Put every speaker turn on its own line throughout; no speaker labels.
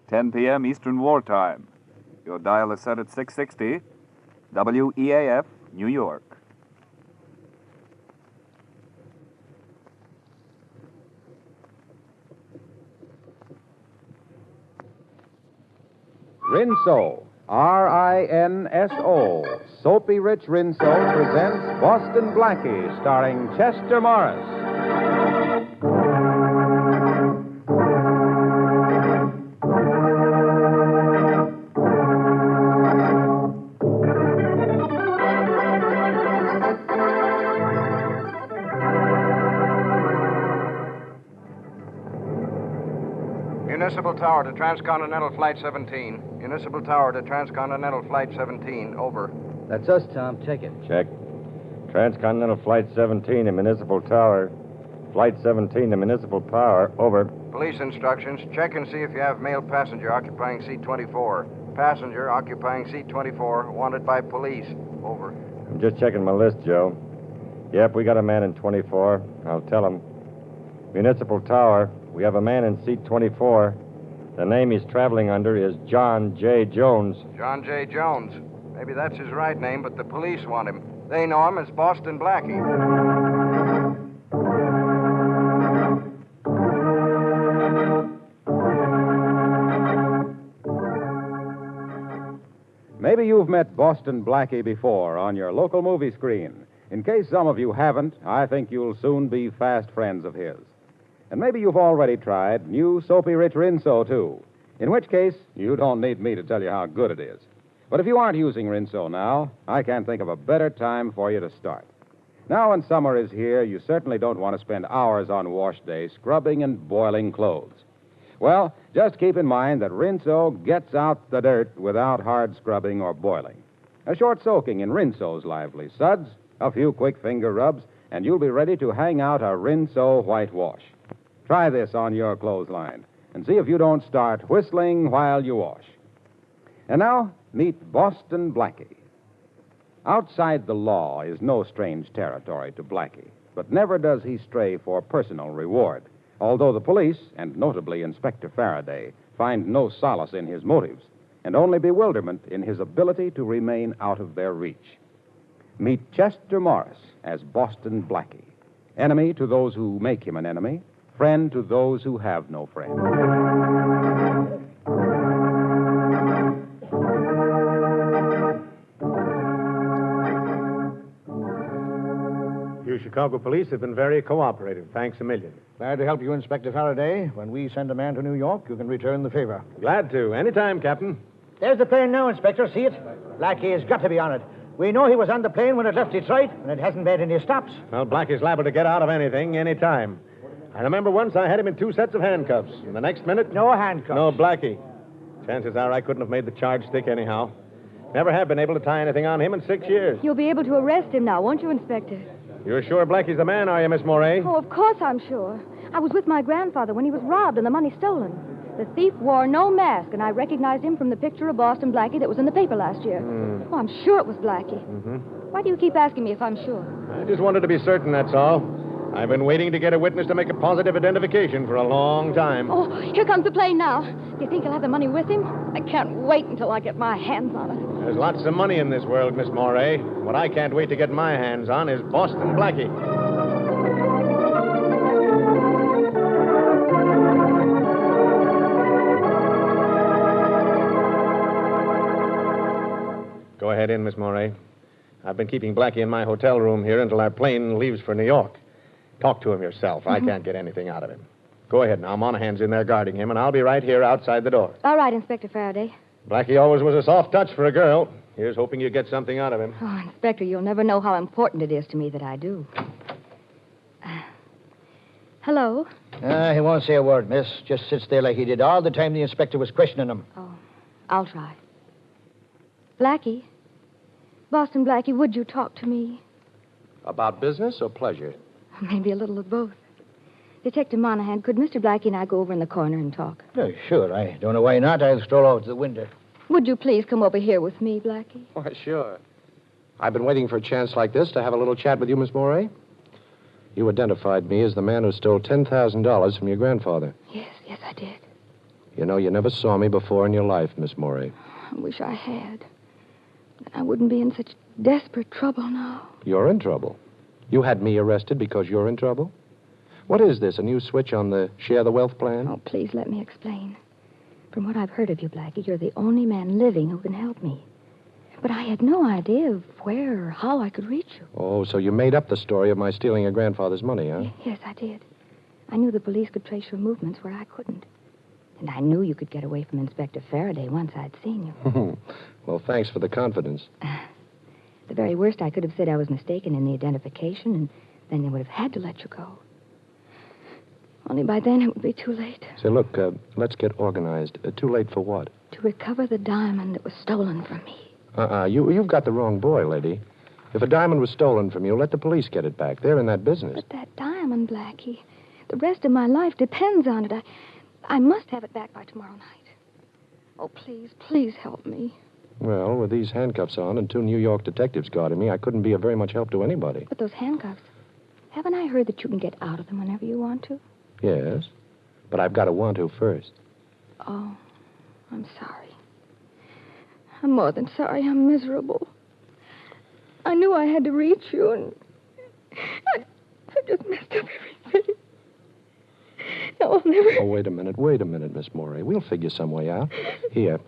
10 p.m. Eastern Wartime. Your dial is set at 660, WEAF, New York.
Rinso, R-I-N-S-O, Soapy Rich Rinso presents Boston Blackie, starring Chester Morris.
Municipal Tower to Transcontinental Flight 17. Municipal Tower to Transcontinental Flight 17. Over.
That's us, Tom. Check it.
Check. Transcontinental Flight 17 to Municipal Tower. Flight 17 to Municipal Tower. Over.
Police instructions. Check and see if you have male passenger occupying seat 24. Passenger occupying seat 24. Wanted by police. Over.
I'm just checking my list, Joe. Yep, we got a man in 24. I'll tell him. Municipal Tower. We have a man in seat 24. The name he's traveling under is John J. Jones.
John J. Jones. Maybe that's his right name, but the police want him. They know him as Boston Blackie.
Maybe you've met Boston Blackie before on your local movie screen. In case some of you haven't, I think you'll soon be fast friends of his. And maybe you've already tried new Soapy Rich Rinso, too. In which case, you don't need me to tell you how good it is. But if you aren't using Rinso now, I can't think of a better time for you to start. Now when summer is here, you certainly don't want to spend hours on wash day scrubbing and boiling clothes. Well, just keep in mind that Rinso gets out the dirt without hard scrubbing or boiling. A short soaking in Rinso's lively suds, a few quick finger rubs, and you'll be ready to hang out a Rinso whitewash. Try this on your clothesline and see if you don't start whistling while you wash. And now, meet Boston Blackie. Outside the law is no strange territory to Blackie, but never does he stray for personal reward, although the police, and notably Inspector Faraday, find no solace in his motives and only bewilderment in his ability to remain out of their reach. Meet Chester Morris as Boston Blackie, enemy to those who make him an enemy, friend to those who have no friend.
You Chicago police have been very cooperative. Thanks a million.
Glad to help you, Inspector Faraday. When we send a man to New York, you can return the favor.
Glad to. Anytime, Captain.
There's the plane now, Inspector. See it? Blackie has got to be on it. We know he was on the plane when it left Detroit, and it hasn't made any stops.
Well, Blackie's liable to get out of anything, anytime. I remember once I had him in 2 sets of handcuffs, and the next minute...
No handcuffs.
No, Blackie. Chances are I couldn't have made the charge stick anyhow. Never have been able to tie anything on him in 6 years.
You'll be able to arrest him now, won't you, Inspector?
You're sure Blackie's the man, are you, Miss Moray?
Oh, of course I'm sure. I was with my grandfather when he was robbed and the money stolen. The thief wore no mask, and I recognized him from the picture of Boston Blackie that was in the paper last year. Oh, I'm sure it was Blackie.
Mm-hmm.
Why do you keep asking me if I'm sure?
I just wanted to be certain, that's all. I've been waiting to get a witness to make a positive identification for a long time.
Oh, here comes the plane now. Do you think he'll have the money with him? I can't wait until I get my hands on it.
There's lots of money in this world, Miss Moray. What I can't wait to get my hands on is Boston Blackie. Go ahead in, Miss Moray. I've been keeping Blackie in my hotel room here until our plane leaves for New York. Talk to him yourself. I can't get anything out of him. Go ahead now. Monahan's in there guarding him, and I'll be right here outside the door.
All right, Inspector Faraday.
Blackie always was a soft touch for a girl. Here's hoping you get something out of him.
Oh, Inspector, you'll never know how important it is to me that I do. Hello?
He won't say a word, miss. Just sits there like he did all the time the inspector was questioning him.
Oh, I'll try. Blackie? Boston Blackie, would you talk to me?
About business or pleasure?
Maybe a little of both. Detective Monahan, could Mr. Blackie and I go over in the corner and talk?
Oh, sure. I don't know why not. I'll stroll out to the window.
Would you please come over here with me, Blackie?
Why, sure. I've been waiting for a chance like this to have a little chat with you, Miss Moray. You identified me as the man who stole $10,000 from your grandfather.
Yes, I did.
You know, you never saw me before in your life, Miss Morey.
I wish I had. Then I wouldn't be in such desperate trouble now.
You're in trouble. You had me arrested because you're in trouble? What is this, a new switch on the share the wealth plan?
Oh, please let me explain. From what I've heard of you, Blackie, you're the only man living who can help me. But I had no idea of where or how I could reach you.
Oh, so you made up the story of my stealing your grandfather's money, huh?
Yes, I did. I knew the police could trace your movements where I couldn't. And I knew you could get away from Inspector Faraday once I'd seen you.
Well, thanks for the confidence.
The very worst, I could have said I was mistaken in the identification, and then they would have had to let you go. Only by then it would be too late.
Say, look, let's get organized. Too late for what?
To recover the diamond that was stolen from me.
You've got the wrong boy, lady. If a diamond was stolen from you, let the police get it back. They're in that business.
But that diamond, Blackie, the rest of my life depends on it. I must have it back by tomorrow night. Oh, please help me.
Well, with these handcuffs on and 2 New York detectives guarding me, I couldn't be of very much help to anybody.
But those handcuffs, haven't I heard that you can get out of them whenever you want to?
Yes, but I've got to want to first.
Oh, I'm sorry. I'm more than sorry. I'm miserable. I knew I had to reach you, and I just messed up everything. Now I'll never...
Oh, wait a minute, Miss Morey. We'll figure some way out. Here,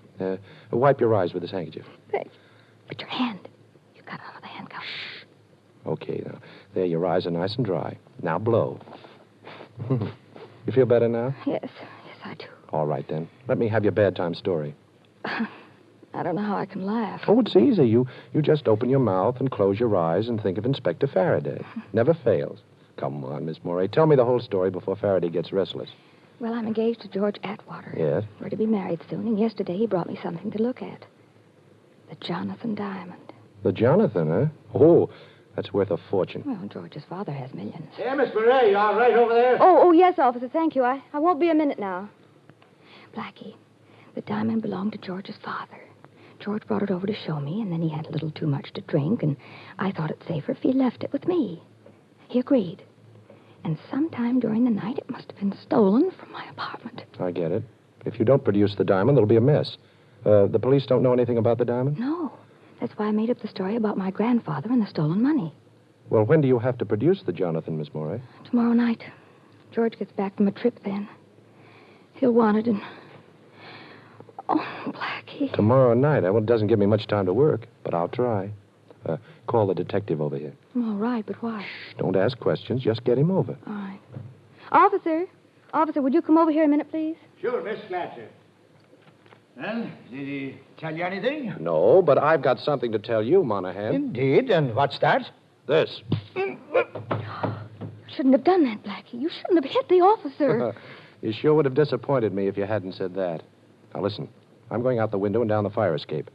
wipe your eyes with this handkerchief.
Thanks. But your hand. You got out of the handcuff.
Okay, now, there, your eyes are nice and dry. Now blow. You feel better now?
Yes, I do.
All right, then. Let me have your bad time story.
I don't know how I can laugh.
Oh, it's easy. You just open your mouth and close your eyes and think of Inspector Faraday. Never fails. Come on, Miss Morey. Tell me the whole story before Faraday gets restless.
Well, I'm engaged to George Atwater.
Yes?
We're to be married soon, and yesterday he brought me something to look at. The Jonathan diamond.
The Jonathan, huh? Oh, that's worth a fortune.
Well, George's father has millions.
Yeah, Miss Murray, you all right over there?
Oh, yes, officer, thank you. I won't be a minute now. Blackie, the diamond belonged to George's father. George brought it over to show me, and then he had a little too much to drink, and I thought it safer if he left it with me. He agreed. And sometime during the night, it must have been stolen from my apartment.
I get it. If you don't produce the diamond, there'll be a mess. The police don't know anything about the diamond?
No. That's why I made up the story about my grandfather and the stolen money.
Well, when do you have to produce the Jonathan, Miss Morey?
Tomorrow night. George gets back from a trip then. He'll want it, and... Oh, Blackie.
Tomorrow night? Well, it doesn't give me much time to work, but I'll try. Call the detective over here.
All right, but why?
Shh, don't ask questions. Just get him over.
All right. Officer, would you come over here a minute, please?
Sure, Miss Fletcher. Well, did he tell you anything?
No, but I've got something to tell you, Monahan.
Indeed, and what's that?
This.
You shouldn't have done that, Blackie. You shouldn't have hit the officer.
You sure would have disappointed me if you hadn't said that. Now, listen. I'm going out the window and down the fire escape.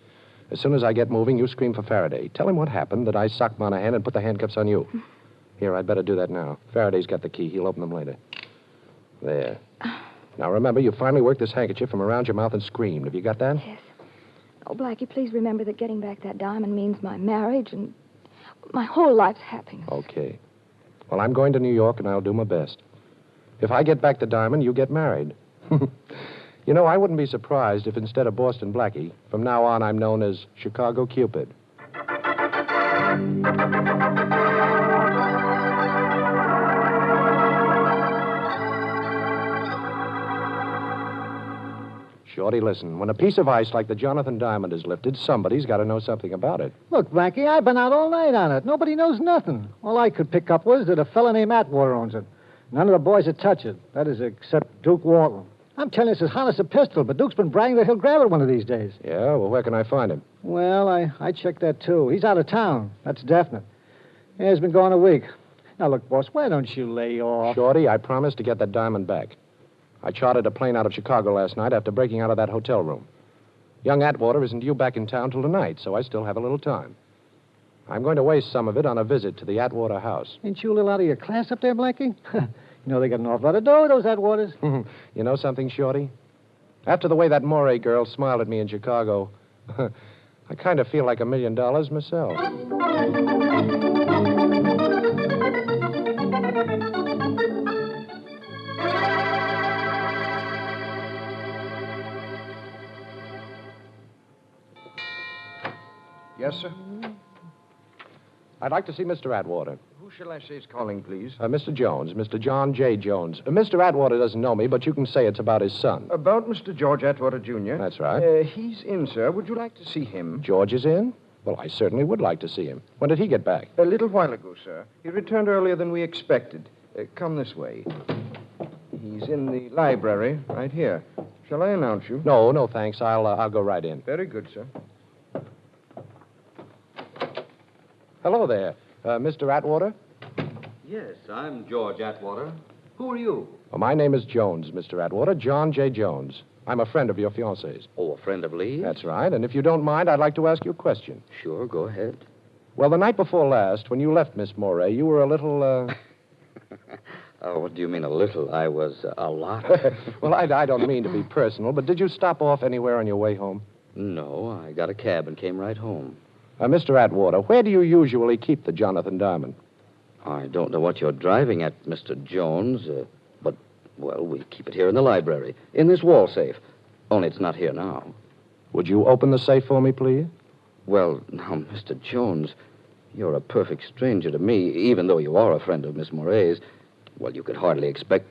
As soon as I get moving, you scream for Faraday. Tell him what happened, that I socked Monahan and put the handcuffs on you. Here, I'd better do that now. Faraday's got the key. He'll open them later. There. Now, remember, you finally worked this handkerchief from around your mouth and screamed. Have you got that?
Yes. Oh, Blackie, please remember that getting back that diamond means my marriage and my whole life's happiness.
Okay. Well, I'm going to New York, and I'll do my best. If I get back the diamond, you get married. You know, I wouldn't be surprised if instead of Boston Blackie, from now on I'm known as Chicago Cupid. Shorty, listen. When a piece of ice like the Jonathan diamond is lifted, somebody's got to know something about it.
Look, Blackie, I've been out all night on it. Nobody knows nothing. All I could pick up was that a fella named Atwater owns it. None of the boys would touch it. That is, except Duke Walton. I'm telling you, it's as hot as a pistol, but Duke's been bragging that he'll grab it one of these days.
Yeah? Well, where can I find him?
Well, I checked that, too. He's out of town. That's definite. Yeah, he's been gone a week. Now, look, boss, why don't you lay off?
Shorty, I promised to get that diamond back. I chartered a plane out of Chicago last night after breaking out of that hotel room. Young Atwater isn't due back in town till tonight, so I still have a little time. I'm going to waste some of it on a visit to the Atwater house.
Ain't you a little out of your class up there, Blackie? You know they got an awful lot of dough, those Atwaters.
You know something, Shorty? After the way that Morey girl smiled at me in Chicago, I kind of feel like $1 million myself.
Yes, sir?
I'd like to see Mr. Atwater.
Who shall I say is calling, please?
Mr. Jones, Mr. John J. Jones. Mr. Atwater doesn't know me, but you can say it's about his son.
About Mr. George Atwater, Jr.?
That's right.
He's in, sir. Would you like to see him?
George is in? Well, I certainly would like to see him. When did he get back?
A little while ago, sir. He returned earlier than we expected. Come this way. He's in the library, right here. Shall I announce you?
No, thanks. I'll go right in.
Very good, sir.
Hello there. Mr. Atwater?
Yes, I'm George Atwater. Who are you?
Well, my name is Jones, Mr. Atwater. John J. Jones. I'm a friend of your fiancée's.
Oh, a friend of Lee's?
That's right. And if you don't mind, I'd like to ask you a question.
Sure, go ahead.
Well, the night before last, when you left Miss Moray, you were a little,
Oh, what do you mean, a little? I was a lot.
Well, I don't mean to be personal, but did you stop off anywhere on your way home?
No, I got a cab and came right home.
Mr. Atwater, where do you usually keep the Jonathan Diamond?
I don't know what you're driving at, Mr. Jones, but, well, we keep it here in the library, in this wall safe. Only it's not here now.
Would you open the safe for me, please?
Well, now, Mr. Jones, you're a perfect stranger to me, even though you are a friend of Miss Moray's. Well, you could hardly expect...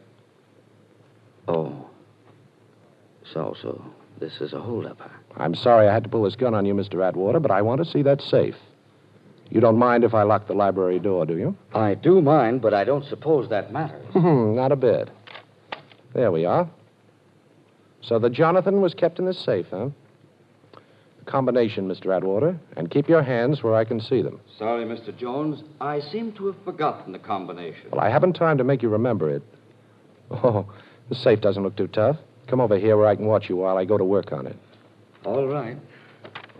Oh. So this is a holdup, huh?
I'm sorry I had to pull this gun on you, Mr. Atwater, but I want to see that safe. You don't mind if I lock the library door, do you?
I do mind, but I don't suppose that matters.
Not a bit. There we are. So the Jonathan was kept in the safe, huh? The combination, Mr. Atwater, and keep your hands where I can see them.
Sorry, Mr. Jones. I seem to have forgotten the combination.
Well, I haven't time to make you remember it. Oh, the safe doesn't look too tough. Come over here where I can watch you while I go to work on it.
All right.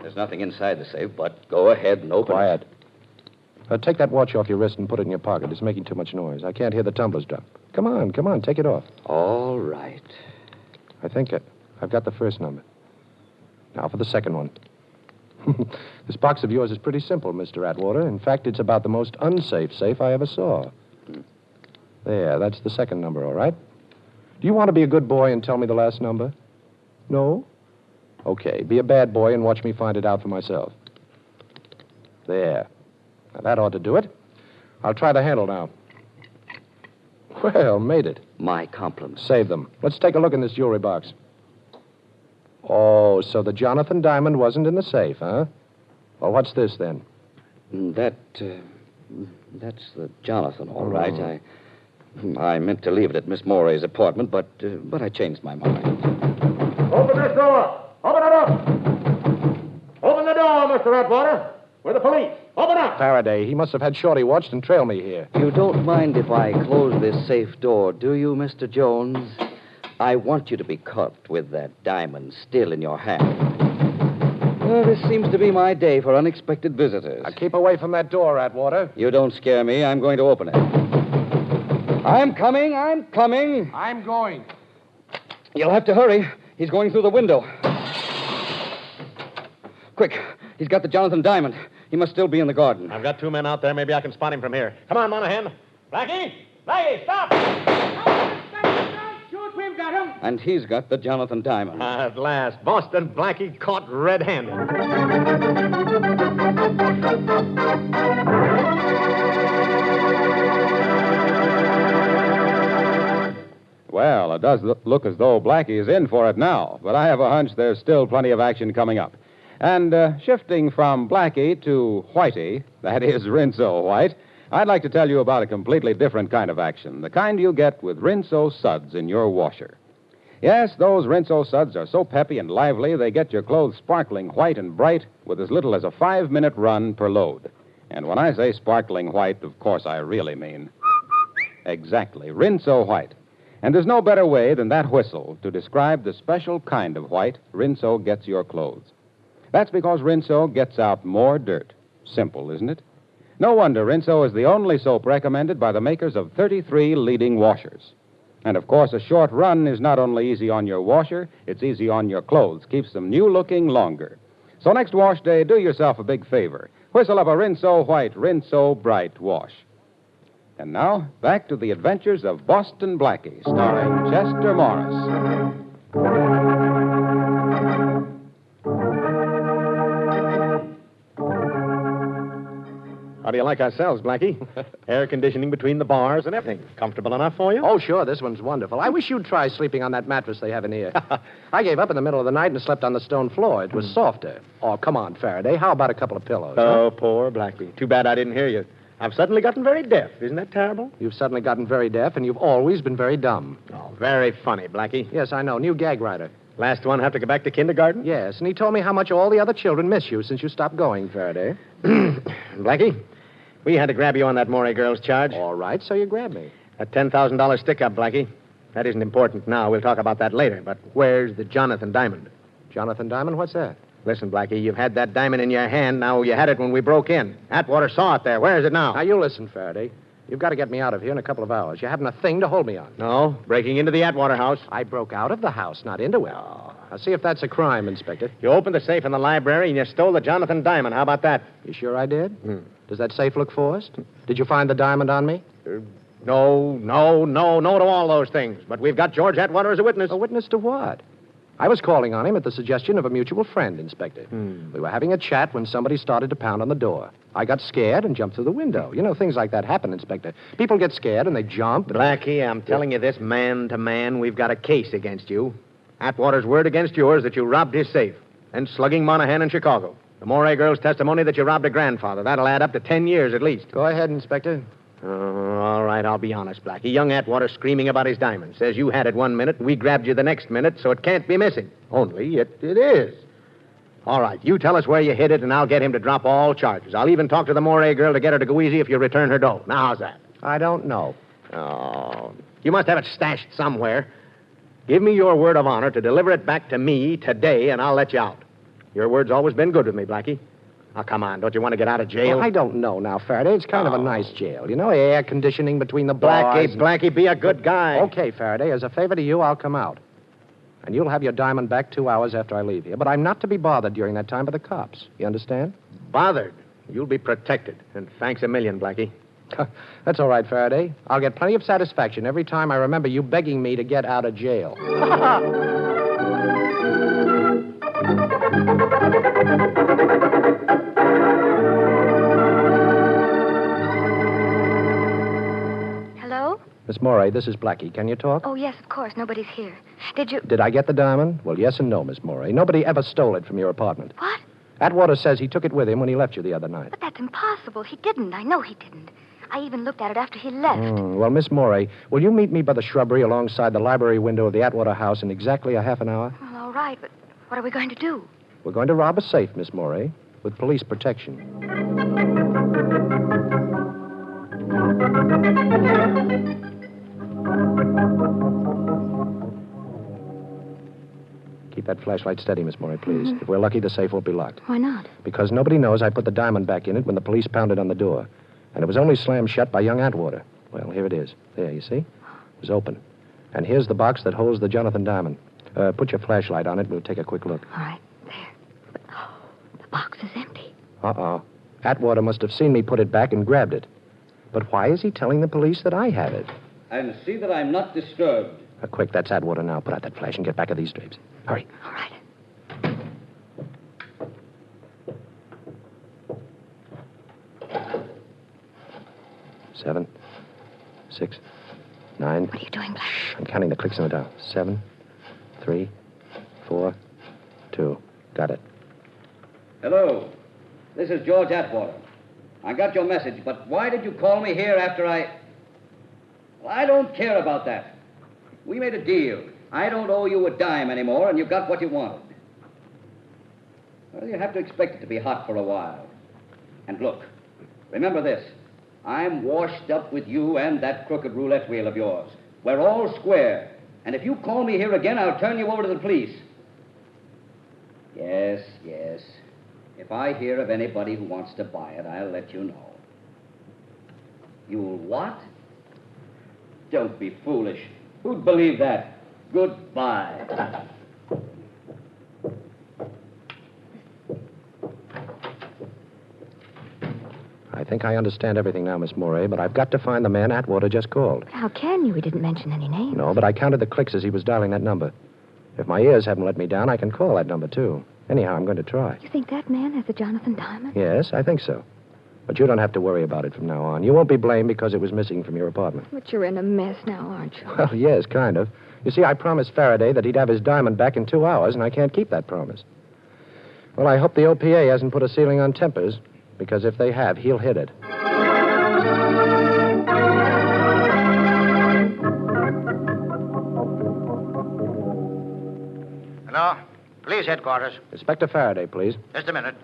There's nothing inside the safe, but go ahead and open
Quiet.
it.
Take that watch off your wrist and put it in your pocket. It's making too much noise. I can't hear the tumblers drop. Come on, take it off.
All right.
I think I've got the first number. Now for the second one. This box of yours is pretty simple, Mr. Atwater. In fact, it's about the most unsafe safe I ever saw. There, that's the second number, all right? Do you want to be a good boy and tell me the last number? No? Okay, be a bad boy and watch me find it out for myself. There. Now, that ought to do it. I'll try the handle now. Well, made it.
My compliments.
Save them. Let's take a look in this jewelry box. Oh, so the Jonathan Diamond wasn't in the safe, huh? Well, what's this, then?
That's the Jonathan, all right. I meant to leave it at Miss Moray's apartment, but I changed my mind.
Open this door. Open it up. Open the door, Mr. Atwater. We're the police. Open up.
Faraday, he must have had Shorty watched and trailed me here.
You don't mind if I close this safe door, do you, Mr. Jones? I want you to be caught with that diamond still in your hand. Well, this seems to be my day for unexpected visitors.
Now, keep away from that door, Atwater.
You don't scare me. I'm going to open it. I'm coming.
I'm going.
You'll have to hurry. He's going through the window. Quick. He's got the Jonathan Diamond. He must still be in the garden.
I've got 2 men out there. Maybe I can spot him from here. Come on, Monahan. Blackie! Blackie, stop!
Shoot, we've got him.
And he's got the Jonathan Diamond.
At last. Boston Blackie caught red-handed.
Well, it does look as though Blackie is in for it now, but I have a hunch there's still plenty of action coming up. And shifting from Blackie to Whitey, that is Rinso White, I'd like to tell you about a completely different kind of action, the kind you get with Rinso suds in your washer. Yes, those Rinso suds are so peppy and lively, they get your clothes sparkling white and bright with as little as a 5-minute run per load. And when I say sparkling white, of course I really mean exactly, Rinso White. And there's no better way than that whistle to describe the special kind of white Rinso gets your clothes. That's because Rinso gets out more dirt. Simple, isn't it? No wonder Rinso is the only soap recommended by the makers of 33 leading washers. And, of course, a short run is not only easy on your washer, it's easy on your clothes, keeps them new-looking longer. So next wash day, do yourself a big favor. Whistle up a Rinso White, Rinso Bright wash. And now, back to the adventures of Boston Blackie, starring Chester Morris.
How do you like ourselves, Blackie? Air conditioning between the bars and everything. Comfortable enough for you?
Oh, sure, this one's wonderful. I wish you'd try sleeping on that mattress they have in here. I gave up in the middle of the night and slept on the stone floor. It was softer. Oh, come on, Faraday. How about a couple of pillows?
Oh, poor Blackie. Too bad I didn't hear you. I've suddenly gotten very deaf. Isn't that terrible?
You've suddenly gotten very deaf, and you've always been very dumb.
Oh, very funny, Blackie.
Yes, I know. New gag writer.
Last one have to go back to kindergarten?
Yes, and he told me how much all the other children miss you since you stopped going, Faraday.
Blackie, we had to grab you on that Morey girl's charge.
All right, so you grabbed me.
That $10,000 stick-up, Blackie. That isn't important now. We'll talk about that later. But where's the Jonathan diamond?
Jonathan Diamond, what's that?
Listen, Blackie, you've had that diamond in your hand. Now you had it when we broke in. Atwater saw it there. Where is it now?
Now, you listen, Faraday. You've got to get me out of here in a couple of hours. You haven't a thing to hold me on.
No, breaking into the Atwater house.
I broke out of the house, not into it.
Oh.
Now, see if that's a crime, Inspector.
You opened the safe in the library and you stole the Jonathan diamond. How about that?
You sure I did? Does that safe look forced? Did you find the diamond on me?
No to all those things. But we've got George Atwater as a witness.
A witness to what? I was calling on him at the suggestion of a mutual friend, Inspector. We were having a chat when somebody started to pound on the door. I got scared and jumped through the window. You know, things like that happen, Inspector. People get scared and they jump.
Blackie, I'm telling you this man to man, we've got a case against you. Atwater's word against yours that you robbed his safe. And slugging Monahan in Chicago. The Morey girl's testimony that you robbed her grandfather. That'll add up to 10 years at least.
Go ahead, Inspector.
All right, I'll be honest, Blackie. Young Atwater screaming about his diamond. Says you had it 1 minute and we grabbed you the next minute, so it can't be missing. Only it is. All right, you tell us where you hid it and I'll get him to drop all charges. I'll even talk to the Morey girl to get her to go easy if you return her dough. Now, how's that?
I don't know.
Oh, you must have it stashed somewhere. Give me your word of honor to deliver it back to me today and I'll let you out. Your word's always been good with me, Blackie. Now, come on. Don't you want to get out of jail?
Well, I don't know now, Faraday. It's kind of a nice jail. You know, air conditioning between the bars.
Blackie, be a good guy.
Okay, Faraday. As a favor to you, I'll come out. And you'll have your diamond back 2 hours after I leave here. But I'm not to be bothered during that time by the cops. You understand?
Bothered? You'll be protected. And thanks a million, Blackie.
That's all right, Faraday. I'll get plenty of satisfaction every time I remember you begging me to get out of jail.
Hello?
Miss Morey, this is Blackie. Can you talk?
Oh, yes, of course. Nobody's here. Did you...
Did I get the diamond? Well, yes and no, Miss Morey. Nobody ever stole it from your apartment.
What?
Atwater says he took it with him when he left you the other night.
But that's impossible. He didn't. I know he didn't. I even looked at it after he left.
Well, Miss Morey, will you meet me by the shrubbery alongside the library window of the Atwater house in exactly a half an hour?
Well, all right, but what are we going to do?
We're going to rob a safe, Miss Morey, with police protection. Keep that flashlight steady, Miss Morey, please. If we're lucky, the safe won't be locked.
Why not?
Because nobody knows I put the diamond back in it when the police pounded on the door. And it was only slammed shut by young Atwater. Well, here it is. There, you see? It was open. And here's the box that holds the Jonathan diamond. Put your flashlight on it and we'll take a quick look.
All right, there. But, the box is empty.
Uh-oh. Atwater must have seen me put it back and grabbed it. But why is he telling the police that I have it?
And see that I'm not disturbed.
Quick, that's Atwater now. Put out that flash and get back of these drapes. Hurry.
All right.
7, 6, 9.
What are you doing, Black?
I'm counting the clicks on the dial. 7, 3, 4, 2. Got it.
Hello. This is George Atwater. I got your message, but why did you call me here after I... Well, I don't care about that. We made a deal. I don't owe you a dime anymore, and you got what you wanted. Well, you have to expect it to be hot for a while. And look, remember this. I'm washed up with you and that crooked roulette wheel of yours. We're all square. And if you call me here again, I'll turn you over to the police. Yes. If I hear of anybody who wants to buy it, I'll let you know. You'll what? Don't be foolish. Who'd believe that? Goodbye.
I think I understand everything now, Miss Morey, but I've got to find the man Atwater just called.
How can you? He didn't mention any names.
No, but I counted the clicks as he was dialing that number. If my ears haven't let me down, I can call that number, too. Anyhow, I'm going to try.
You think that man has the Jonathan diamond?
Yes, I think so. But you don't have to worry about it from now on. You won't be blamed because it was missing from your apartment.
But you're in a mess now, aren't you?
Well, yes, kind of. You see, I promised Faraday that he'd have his diamond back in 2 hours, and I can't keep that promise. Well, I hope the OPA hasn't put a ceiling on tempers, because if they have, he'll hit it.
Hello? Police headquarters.
Inspector Faraday, please.
Just a minute.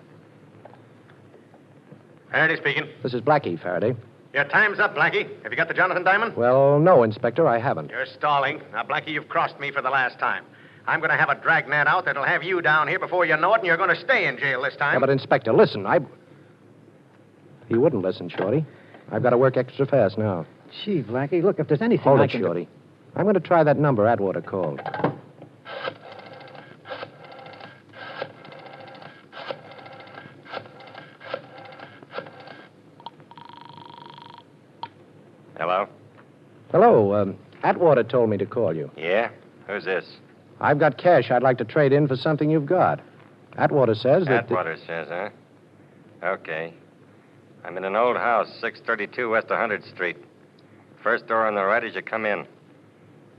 Faraday speaking.
This is Blackie, Faraday.
Your time's up, Blackie. Have you got the Jonathan Diamond?
Well, no, Inspector, I haven't.
You're stalling. Now, Blackie, you've crossed me for the last time. I'm going to have a dragnet out that'll have you down here before you know it, and you're going to stay in jail this time.
Yeah, but, Inspector, listen, He wouldn't listen, Shorty. I've got to work extra fast now.
Gee, Blackie, look, if there's anything
Hold
I
it,
can
Shorty. I'm going to try that number Atwater called.
Hello?
Hello, Atwater told me to call you.
Yeah? Who's this?
I've got cash I'd like to trade in for something you've got. Atwater says that...
Atwater says, huh? Okay. I'm in an old house, 632 West 100th Street. First door on the right as you come in.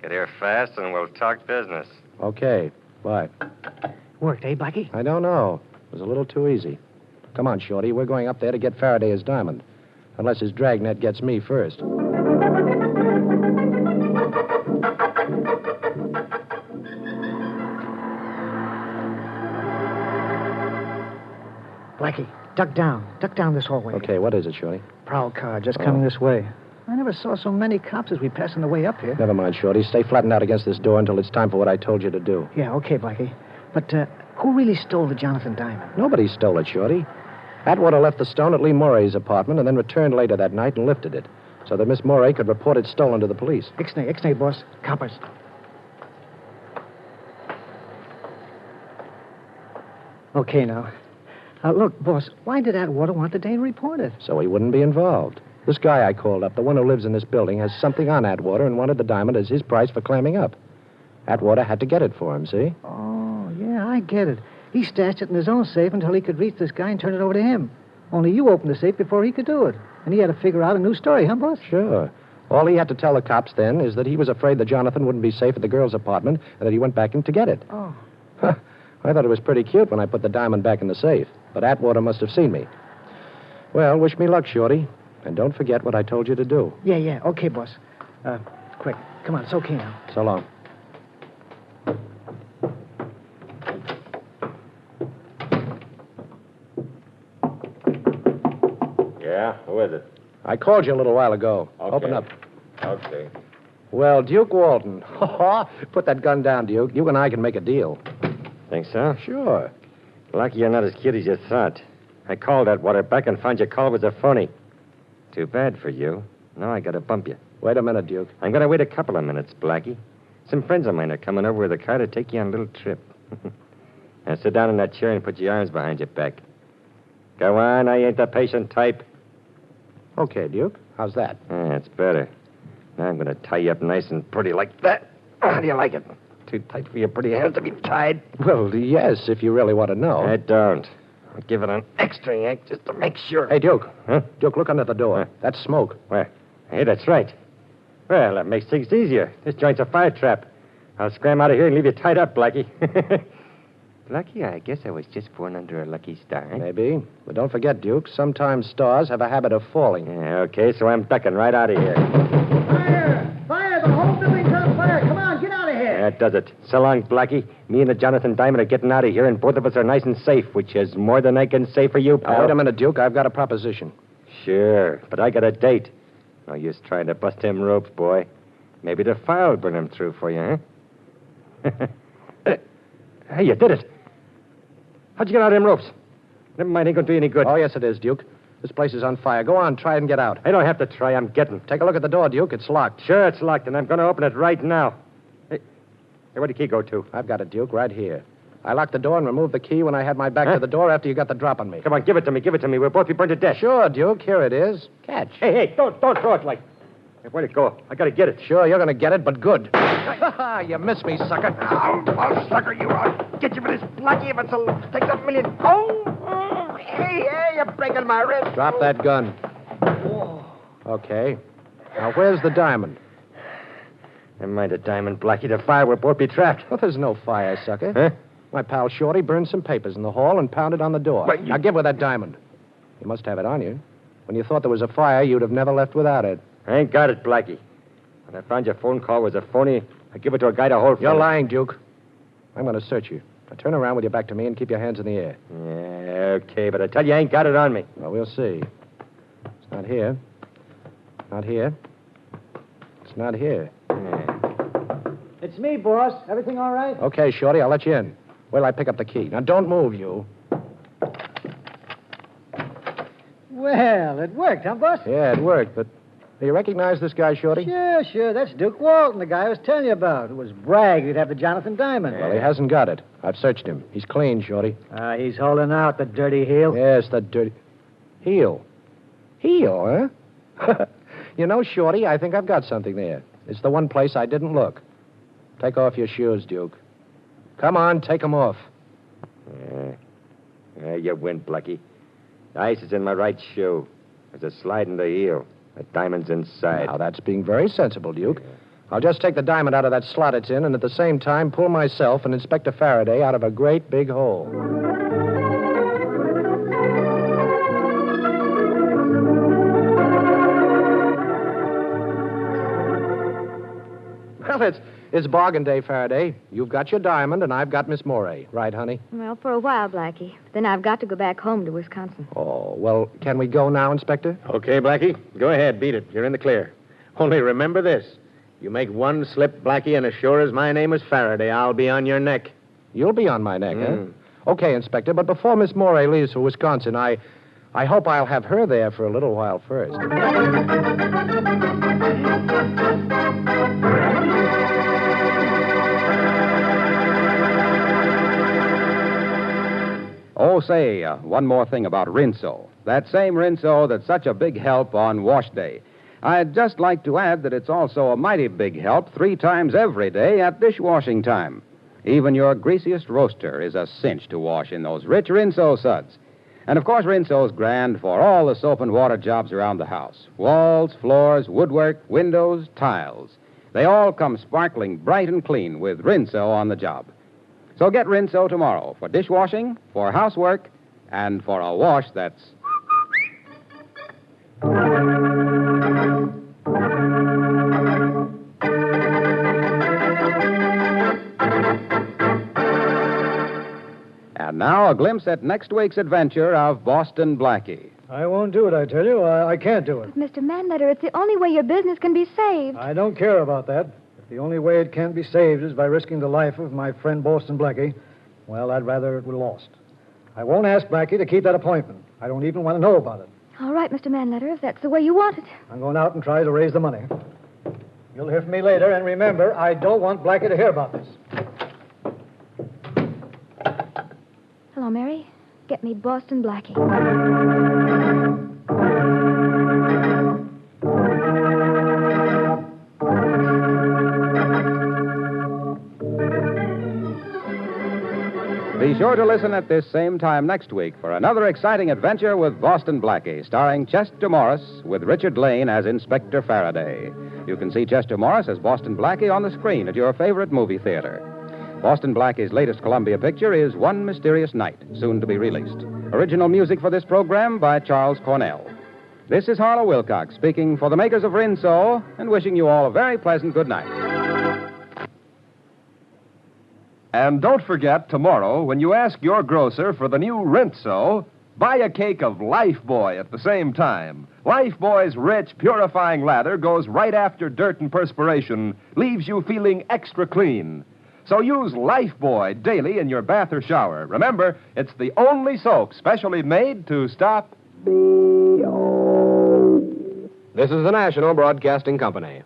Get here fast and we'll talk business.
Okay, bye.
Worked, eh, Blackie?
I don't know. It was a little too easy. Come on, Shorty. We're going up there to get Faraday his diamond. Unless his dragnet gets me first.
Blackie, duck down. Duck down this hallway.
Okay, what is it, Shorty?
Prowl car, just coming this way. I never saw so many cops as we pass on the way up here.
Never mind, Shorty. Stay flattened out against this door until it's time for what I told you to do.
Yeah, okay, Blackie. But who really stole the Jonathan Diamond?
Nobody stole it, Shorty. Atwater left the stone at Lee Moray's apartment and then returned later that night and lifted it so that Miss Moray could report it stolen to the police.
Ixnay, boss. Coppers. Okay, now. Look, boss, why did Atwater want the Dane reported?
So he wouldn't be involved. This guy I called up, the one who lives in this building, has something on Atwater and wanted the diamond as his price for clamming up. Atwater had to get it for him, see?
Oh, yeah, I get it. He stashed it in his own safe until he could reach this guy and turn it over to him. Only you opened the safe before he could do it. And he had to figure out a new story, huh, boss?
Sure. All he had to tell the cops then is that he was afraid that Jonathan wouldn't be safe at the girl's apartment and that he went back in to get it.
Oh.
Huh. I thought it was pretty cute when I put the diamond back in the safe, but Atwater must have seen me. Well, wish me luck, Shorty. And don't forget what I told you to do.
Yeah. Okay, boss. Quick. Come on, it's okay now.
So long.
Yeah? Who is it?
I called you a little while ago.
Okay.
Open up.
Okay.
Well, Duke Walton. Put that gun down, Duke. You and I can make a deal.
Think so?
Sure.
Lucky you're not as cute as you thought. I called Atwater back and found your call was a phony. Too bad for you. Now I gotta bump you.
Wait a minute, Duke.
I'm gonna wait a couple of minutes, Blackie. Some friends of mine are coming over with a car to take you on a little trip. Now sit down in that chair and put your arms behind your back. Go on, I ain't the patient type.
Okay, Duke. How's that?
That's better. Now I'm gonna tie you up nice and pretty like that. How do you like it? Too tight for your pretty hands to be tied?
Well, yes, if you really want to know.
I don't. I'll give it an extra yank just to make sure.
Hey, Duke.
Huh?
Duke, look under the door. That's smoke.
Where? Hey, that's right. Well, that makes things easier. This joint's a fire trap. I'll scram out of here and leave you tied up, Blackie. Blackie, I guess I was just born under a lucky star.
Maybe. But don't forget, Duke, sometimes stars have a habit of falling.
Yeah, okay, so I'm ducking right out of here.
Fire! Fire! The whole building's on fire! Come on, get out of here!
That does it. So long, Blackie. Me and the Jonathan Diamond are getting out of here, and both of us are nice and safe, which is more than I can say for you, pal.
Now, wait a minute, Duke. I've got a proposition.
Sure, but I got a date. No use trying to bust them ropes, boy. Maybe the file will bring them through for you, huh? Hey, you did it. How'd you get out of them ropes? Never mind, ain't gonna do you any good.
Oh, yes, it is, Duke. This place is on fire. Go on, try and get out.
I don't have to try, I'm getting.
Take a look at the door, Duke. It's locked.
Sure, it's locked, and I'm gonna open it right now. Hey, where'd the key go to?
I've got it, Duke, right here. I locked the door and removed the key when I had my back to the door after you got the drop on me.
Come on, give it to me, give it to me. We'll both be burned to death.
Sure, Duke. Here it is. Catch.
Hey, don't throw it like... Hey, where'd it go? I gotta get it.
Sure, you're going to get it, but good. You missed me, sucker.
I'll sucker you. I'll get you for this, Blackie, if it's a... Take a million. Oh, hey,
you're breaking my wrist.
Drop that gun. Okay. Now, where's the diamond?
Never mind the diamond, Blackie. The fire will both be trapped.
Well, there's no fire, sucker.
Huh?
My pal Shorty burned some papers in the hall and pounded on the door.
But you-
Now, give her that diamond. You must have it on you. When you thought there was a fire, you'd have never left without it.
I ain't got it, Blackie. When I found your phone call was a phony, I give it to a guy to hold for
You're
me.
lying, Duke. I'm going to search you. Now, turn around with your back to me and keep your hands in the air.
Yeah, okay, but I tell you, I ain't got it on me.
Well, we'll see. It's not here. Not here. It's not here.
It's me, boss. Everything all right?
Okay, Shorty, I'll let you in. Wait till I pick up the key. Now, don't move, you.
Well, it worked, huh, boss?
Yeah, it worked, but do you recognize this guy, Shorty?
Sure. That's Duke Walton, the guy I was telling you about. It was bragged he'd have the Jonathan Diamond.
Well, he hasn't got it. I've searched him. He's clean, Shorty.
He's holding out, the dirty heel.
Yes, that dirty... Heel. Heel, huh? You know, Shorty, I think I've got something there. It's the one place I didn't look. Take off your shoes, Duke. Come on, take them off.
Yeah, you win, Blackie. The ice is in my right shoe. There's a slide in the heel. The diamond's inside.
Now, that's being very sensible, Duke. I'll just take the diamond out of that slot it's in and at the same time pull myself and Inspector Faraday out of a great big hole. Well, it's bargain day, Faraday. You've got your diamond, and I've got Miss Morey. Right, honey?
Well, for a while, Blackie. Then I've got to go back home to Wisconsin.
Oh, well, can we go now, Inspector?
Okay, Blackie. Go ahead. Beat it. You're in the clear. Only remember this. You make one slip, Blackie, and as sure as my name is Faraday, I'll be on your neck.
You'll be on my neck, huh? Okay, Inspector, but before Miss Morey leaves for Wisconsin, I hope I'll have her there for a little while first.
Oh, say, one more thing about Rinso. That same Rinso that's such a big help on wash day. I'd just like to add that it's also a mighty big help 3 times every day at dishwashing time. Even your greasiest roaster is a cinch to wash in those rich Rinso suds. And, of course, Rinso's grand for all the soap and water jobs around the house. Walls, floors, woodwork, windows, tiles. They all come sparkling bright and clean with Rinso on the job. So get Rinso tomorrow for dishwashing, for housework, and for a wash that's... And now a glimpse at next week's adventure of Boston Blackie.
I won't do it, I tell you. I can't do it.
Mr. Manletter, it's the only way your business can be saved.
I don't care about that. If the only way it can be saved is by risking the life of my friend Boston Blackie, well, I'd rather it were lost. I won't ask Blackie to keep that appointment. I don't even want to know about it.
All right, Mr. Manletter, if that's the way you want it.
I'm going out and try to raise the money. You'll hear from me later, and remember, I don't want Blackie to hear about this.
Hello, Mary. Get me Boston Blackie.
Be sure to listen at this same time next week for another exciting adventure with Boston Blackie, starring Chester Morris with Richard Lane as Inspector Faraday. You can see Chester Morris as Boston Blackie on the screen at your favorite movie theater. Boston Blackie's latest Columbia picture is One Mysterious Night, soon to be released. Original music for this program by Charles Cornell. This is Harlow Wilcox speaking for the makers of Rinso and wishing you all a very pleasant good night.
And don't forget, tomorrow, when you ask your grocer for the new Rinso, buy a cake of Lifebuoy at the same time. Lifebuoy's rich, purifying lather goes right after dirt and perspiration, leaves you feeling extra clean. So use Lifebuoy daily in your bath or shower. Remember, it's the only soap specially made to stop...
This is the National Broadcasting Company.